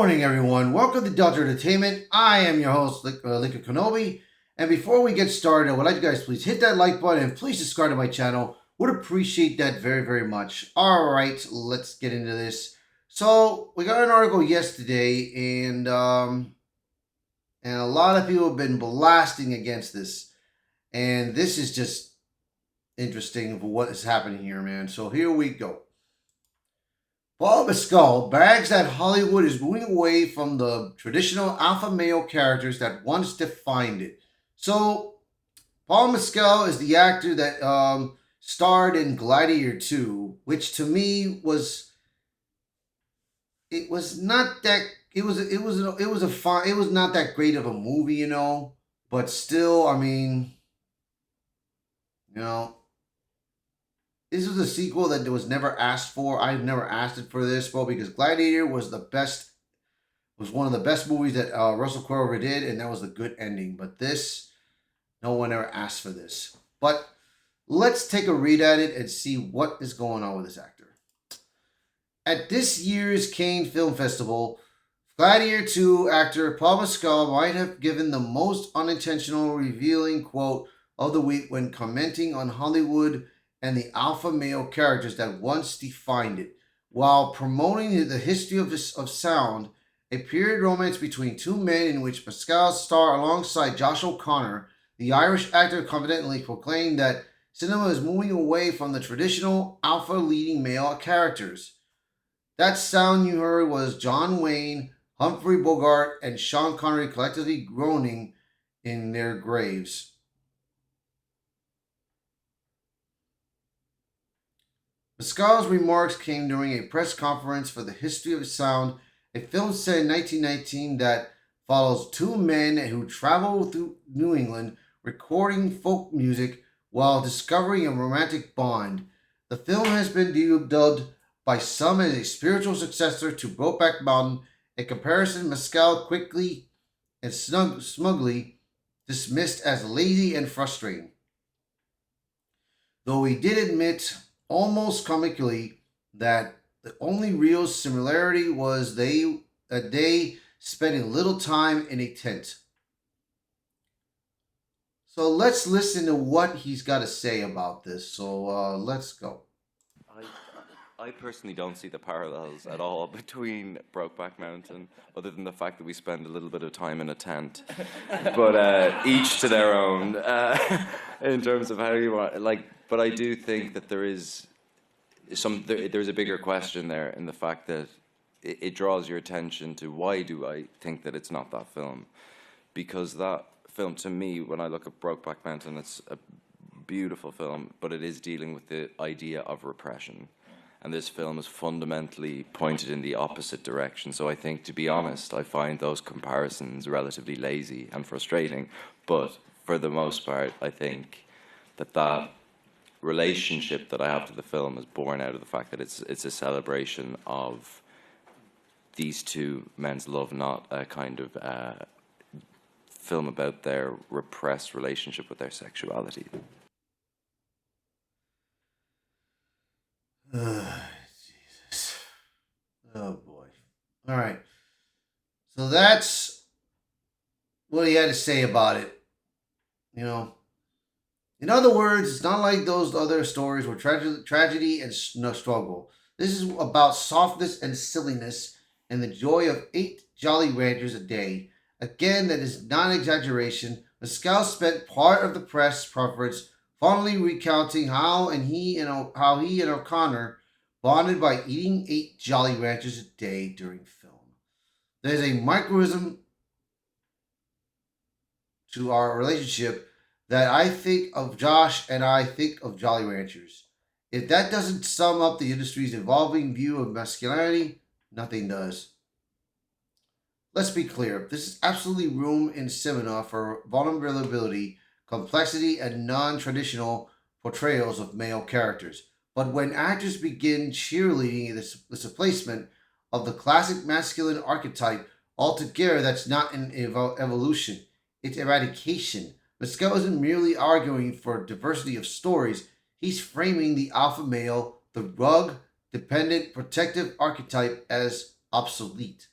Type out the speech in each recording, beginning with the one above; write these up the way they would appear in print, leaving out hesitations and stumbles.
morning, everyone. Welcome to Delta Entertainment. I am your host, Lincoln Kenobi. And before we get started, I would like you guys please hit that like button and please subscribe to my channel. Would appreciate that very, very much. All right, let's get into this. So we got an article yesterday, and a lot of people have been blasting against this, and this is just interesting for what is happening here, man. So here we go. Paul Mescal brags that Hollywood is moving away from the traditional alpha male characters that once defined it. So, Paul Mescal is the actor that starred in Gladiator 2, which to me was not that it was not that great of a movie, but still, I mean, you know, this was a sequel that was never asked for. I've never asked it for this, well, because Gladiator was one of the best movies that Russell Crowe ever did, and that was a good ending. But this, no one ever asked for this. But let's take a read at it and see what is going on with this actor. At this year's Cannes Film Festival, Gladiator 2 actor Paul Mescal might have given the most unintentional revealing quote of the week when commenting on Hollywood and the alpha male characters that once defined it, while promoting the history of sound, a period romance between two men in which Mescal starred alongside Josh O'Connor. The Irish actor confidently proclaimed that cinema is moving away from the traditional alpha leading male characters. That sound you heard was John Wayne, Humphrey Bogart, and Sean Connery collectively groaning in their graves. Mescal's remarks came during a press conference for the History of Sound, a film set in 1919 that follows two men who travel through New England recording folk music while discovering a romantic bond. The film has been dubbed by some as a spiritual successor to Brokeback Mountain, a comparison Mescal quickly and smugly dismissed as lazy and frustrating. Though he did admit, almost comically, that the only real similarity was that they spent a little time in a tent. So let's listen to what he's got to say about this. So let's go. I personally don't see the parallels at all between Brokeback Mountain, other than the fact that we spend a little bit of time in a tent. But each to their own, in terms of how you want. But I do think that there's a bigger question there in the fact that it draws your attention to why do I think that it's not that film, because that film, to me, when I look at Brokeback Mountain, it's a beautiful film, but it is dealing with the idea of repression. And this film is fundamentally pointed in the opposite direction. So I think, to be honest, I find those comparisons relatively lazy and frustrating. But for the most part, I think that relationship that I have to the film is born out of the fact that it's a celebration of these two men's love, not a kind of film about their repressed relationship with their sexuality. Jesus. Oh boy. All right. So that's what he had to say about it. In other words, it's not like those other stories where tragedy and struggle. This is about softness and silliness and the joy of 8 Jolly Ranchers a day. Again, that is not an exaggeration. Mescal spent part of the press conference fondly recounting how he and O'Connor bonded by eating 8 Jolly Ranchers a day during film. There's a microism to our relationship that I think of Josh and I think of Jolly Ranchers. If that doesn't sum up the industry's evolving view of masculinity, nothing does. Let's be clear, this is absolutely room in cinema for vulnerability, complexity, and non-traditional portrayals of male characters. But when actors begin cheerleading the replacement of the classic masculine archetype altogether, that's not an evolution, it's eradication. Mescal isn't merely arguing for diversity of stories, he's framing the alpha male, the rugged, dependent, protective archetype as obsolete.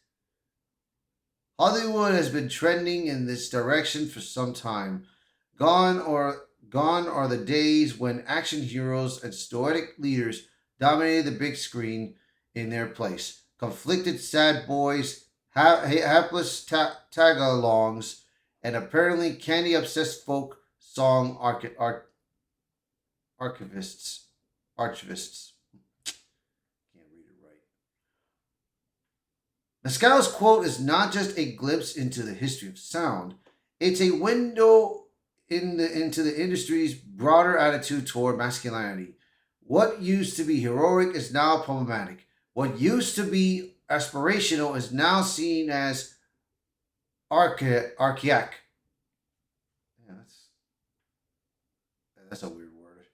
Hollywood has been trending in this direction for some time. Gone are the days when action heroes and stoic leaders dominated the big screen in their place. Conflicted sad boys, hapless tagalongs, and apparently candy obsessed folk song archivists. Archivists. Can't read it right. Mescal's quote is not just a glimpse into the history of sound, it's a window into the industry's broader attitude toward masculinity. What used to be heroic is now problematic. What used to be aspirational is now seen as archaic. Yeah, that's a weird word.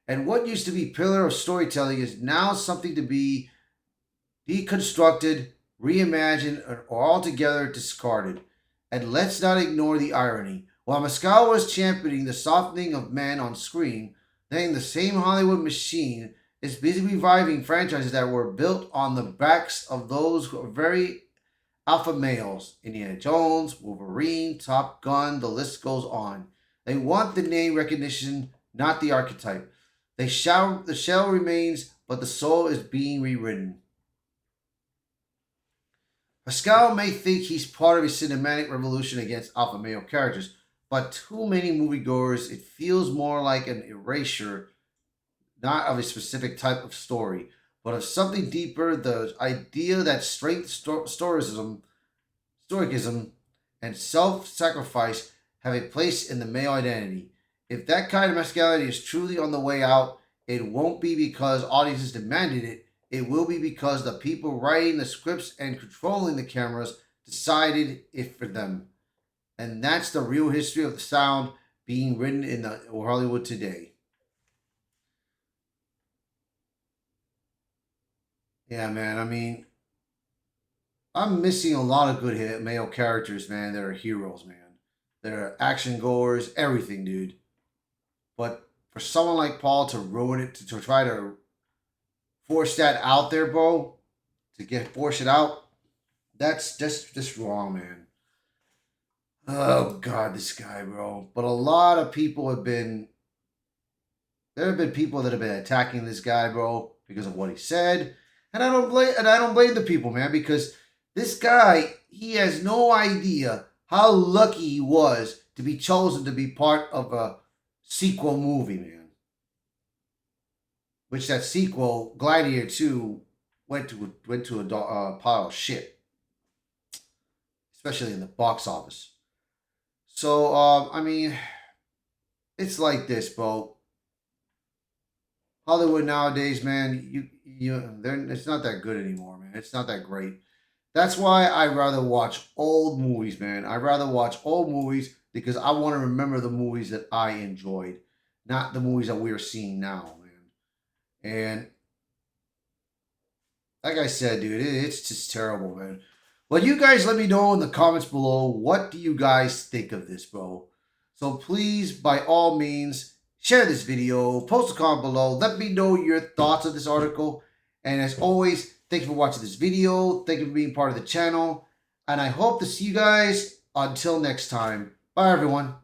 And what used to be pillar of storytelling is now something to be deconstructed, reimagined, or altogether discarded. And let's not ignore the irony. While Mescal was championing the softening of men on screen, then the same Hollywood machine is busy reviving franchises that were built on the backs of those who are very alpha males. Indiana Jones, Wolverine, Top Gun, the list goes on. They want the name recognition, not the archetype. The shell remains, but the soul is being rewritten. Pascal may think he's part of a cinematic revolution against alpha male characters, but too many moviegoers, it feels more like an erasure, not of a specific type of story, but of something deeper, the idea that stoicism, and self sacrifice have a place in the male identity. If that kind of masculinity is truly on the way out, it won't be because audiences demanded it. It will be because the people writing the scripts and controlling the cameras decided it for them. And that's the real history of the sound being written in the Hollywood today. Yeah, man. I mean, I'm missing a lot of good male characters, man, that are heroes, man. That are action goers, everything, dude. But for someone like Paul to ruin it, to try to force that out there, bro, force it out, that's just wrong, man. Oh God, this guy, bro. But a lot of people have been. There have been people that have been attacking this guy, bro, because of what he said, and I don't blame the people, man, because this guy, he has no idea how lucky he was to be chosen to be part of a sequel movie, man. Which that sequel, Gladiator 2, went to a pile of shit, especially in the box office. So, I mean, it's like this, bro. Hollywood nowadays, man, it's not that good anymore, man. It's not that great. That's why I rather watch old movies, man. I rather watch old movies because I want to remember the movies that I enjoyed, not the movies that we're seeing now, man. And like I said, dude, it's just terrible, man. Well, you guys let me know in the comments below, what do you guys think of this, bro? So please, by all means, share this video, post a comment below, let me know your thoughts on this article. And as always, thank you for watching this video. Thank you for being part of the channel. And I hope to see you guys until next time. Bye, everyone.